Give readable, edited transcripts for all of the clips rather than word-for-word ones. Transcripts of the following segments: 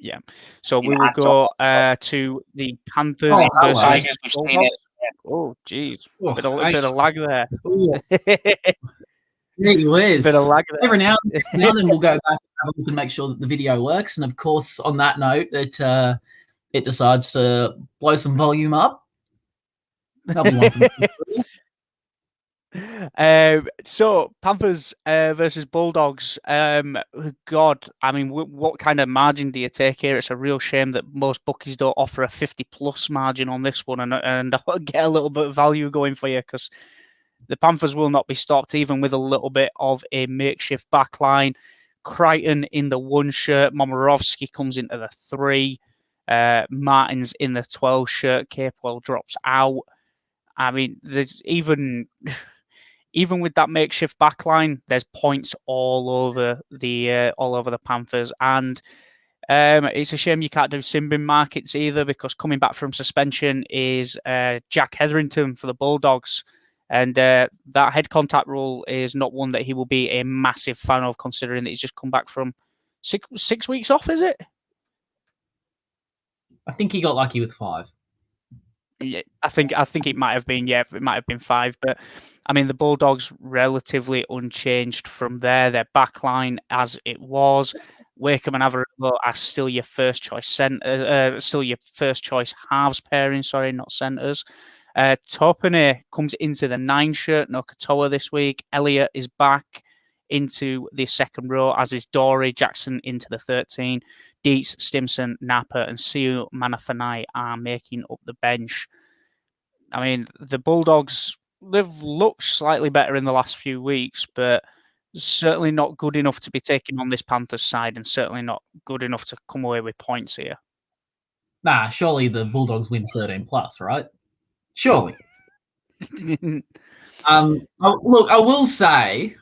Yeah. So we will go to the Panthers versus Tigers. We've seen it. Oh, geez. Bit of lag there. Gee whiz. Bit of lag there. Every now and then we'll go back and have a look and make sure that the video works. And of course, on that note, it decides to blow some volume up. That'll be one for So Panthers versus Bulldogs. God, I mean, what kind of margin do you take here? It's a real shame that most bookies don't offer a 50+ margin on this one and get a little bit of value going for you, because the Panthers will not be stopped even with a little bit of a makeshift backline. Crichton in the 1 shirt, Momorovsky comes into the 3, Martin's in the 12 shirt, Capewell drops out. I mean, there's even with that makeshift backline, there's points all over the Panthers, and it's a shame you can't do Simbin markets either, because coming back from suspension is Jack Hetherington for the Bulldogs, and that head contact rule is not one that he will be a massive fan of, considering that he's just come back from six weeks off. Is it? I think he got lucky with 5. Yeah, I think it might have been. Yeah, it might have been 5. But I mean, the Bulldogs relatively unchanged from there. Their backline as it was. Wakeham and Averillo are still your first choice halves pairing. Sorry, not centres. Topane comes into the 9 shirt. No Katoa this week. Elliott is back into the second row, as is Dory. Jackson into the 13. Dietz, Stimson, Napa, and Siu Manafanai are making up the bench. I mean, the Bulldogs, they've looked slightly better in the last few weeks, but certainly not good enough to be taking on this Panthers side, and certainly not good enough to come away with points here. Nah, surely the Bulldogs win 13+, right? Surely. Look, I will say,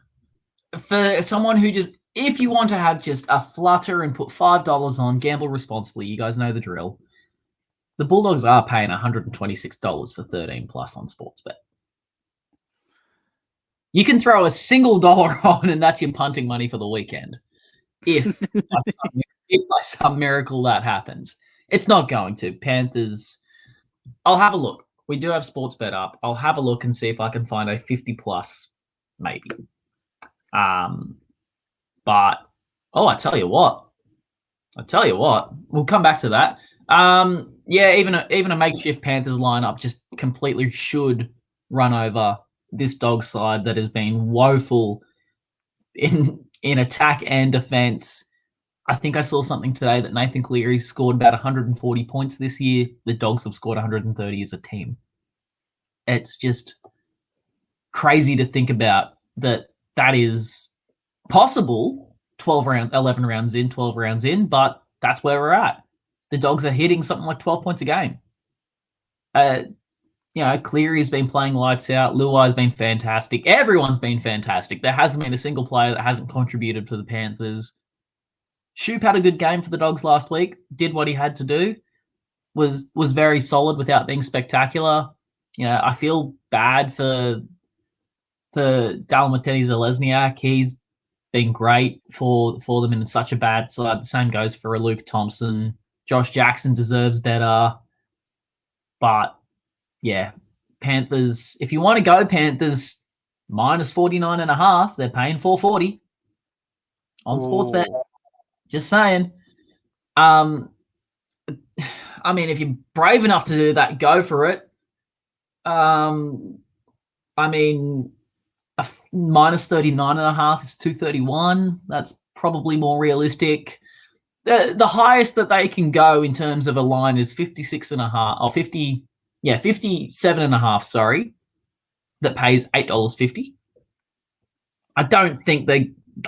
for someone who just, if you want to have just a flutter and put $5 on, gamble responsibly, you guys know the drill. The Bulldogs are paying $126 for 13+ on Sportsbet. You can throw a single dollar on, and that's your punting money for the weekend. If by some miracle that happens. It's not going to. Panthers, I'll have a look. We do have Sportsbet up. I'll have a look and see if I can find a 50+, maybe. But, I tell you what, we'll come back to that. Yeah, even a makeshift Panthers lineup just completely should run over this dog side that has been woeful in attack and defense. I think I saw something today that Nathan Cleary scored about 140 points this year. The Dogs have scored 130 as a team. It's just crazy to think about that is possible 11 rounds in, 12 rounds in, but that's where we're at. The Dogs are hitting something like 12 points a game. Cleary's been playing lights out. Luai's been fantastic. Everyone's been fantastic. There hasn't been a single player that hasn't contributed for the Panthers. Shoop had a good game for the Dogs last week. Did what he had to do. Was very solid without being spectacular. I feel bad for Dalamateni-Zelezniak. He's been great for them in such a bad side. The same goes for Luke Thompson. Josh Jackson deserves better. But, yeah, Panthers, if you want to go Panthers, minus 49.5, they're paying $4.40 on Sportsbet. Just saying. I mean, if you're brave enough to do that, go for it. I mean, minus 39.5 is 231. That's probably more realistic. The highest that they can go in terms of a line is 56.5 or 57.5. Sorry, that pays $8.50.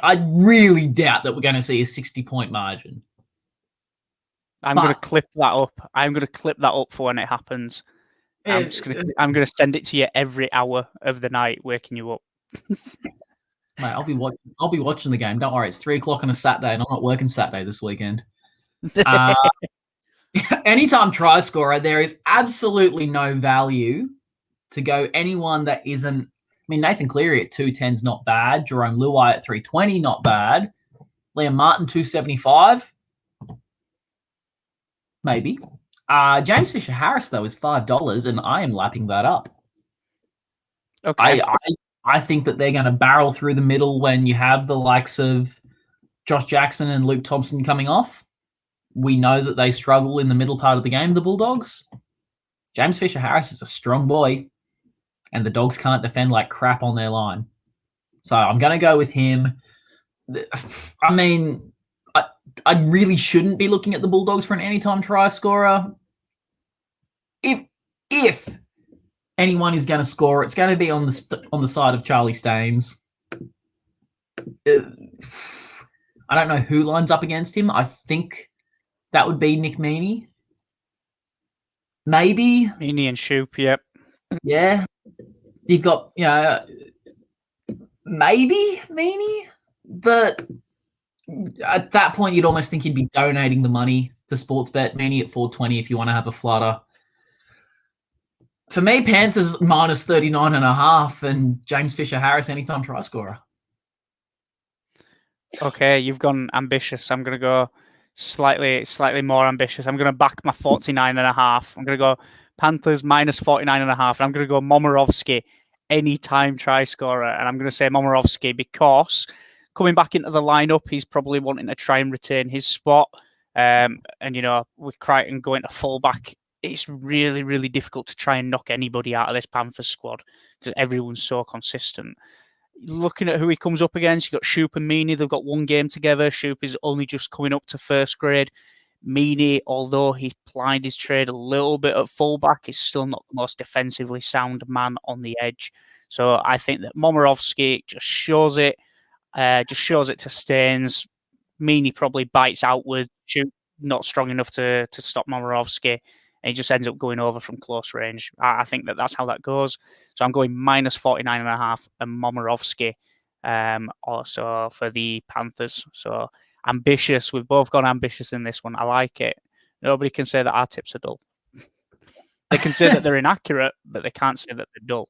I really doubt that we're going to see a 60-point margin. I'm going to clip that up for when it happens. I'm going to send it to you every hour of the night, waking you up. Mate, I'll be watching the game. Don't worry, it's 3:00 on a Saturday, and I'm not working Saturday this weekend. Anytime try scorer, there is absolutely no value to go anyone that isn't. I mean, Nathan Cleary at 210 is not bad. Jerome Luai at 320, not bad. Liam Martin 275. maybe. James Fisher-Harris, though, is $5, and I am lapping that up. Okay. I think that they're going to barrel through the middle when you have the likes of Josh Jackson and Luke Thompson coming off. We know that they struggle in the middle part of the game, the Bulldogs. James Fisher-Harris is a strong boy, and the Dogs can't defend like crap on their line. So I'm going to go with him. I mean, I really shouldn't be looking at the Bulldogs for an anytime try scorer. If anyone is going to score, it's going to be on the side of Charlie Staines. I don't know who lines up against him. I think that would be Nick Meaney. Maybe Meaney and Shoop, yep. Yeah. You've got, maybe Meaney, but at that point, you'd almost think you'd be donating the money to Sportsbet. Meaney at $4.20 if you want to have a flutter. For me, Panthers minus 39.5 and James Fisher-Harris anytime try scorer. Okay, you've gone ambitious. I'm going to go slightly more ambitious. I'm going to back my 49.5. I'm going to go Panthers minus 49.5. And I'm going to go Momirovski anytime try scorer. And I'm going to say Momirovski because coming back into the lineup, he's probably wanting to try and retain his spot. And, with Crichton going to fullback, it's really, really difficult to try and knock anybody out of this Panthers squad because everyone's so consistent. Looking at who he comes up against, you've got Shoop and Meaney. They've got one game together. Shoop is only just coming up to first grade. Meaney, although he plied his trade a little bit at fullback, is still not the most defensively sound man on the edge. So I think that Momirovski just shows it to Staines. Meaney probably bites outward. Shoop not strong enough to stop Momirovski. And he just ends up going over from close range. I think that's how that goes. So I'm going minus 49.5 and Momirovski also for the Panthers. So ambitious. We've both gone ambitious in this one. I like it. Nobody can say that our tips are dull. They can say that they're inaccurate, but they can't say that they're dull.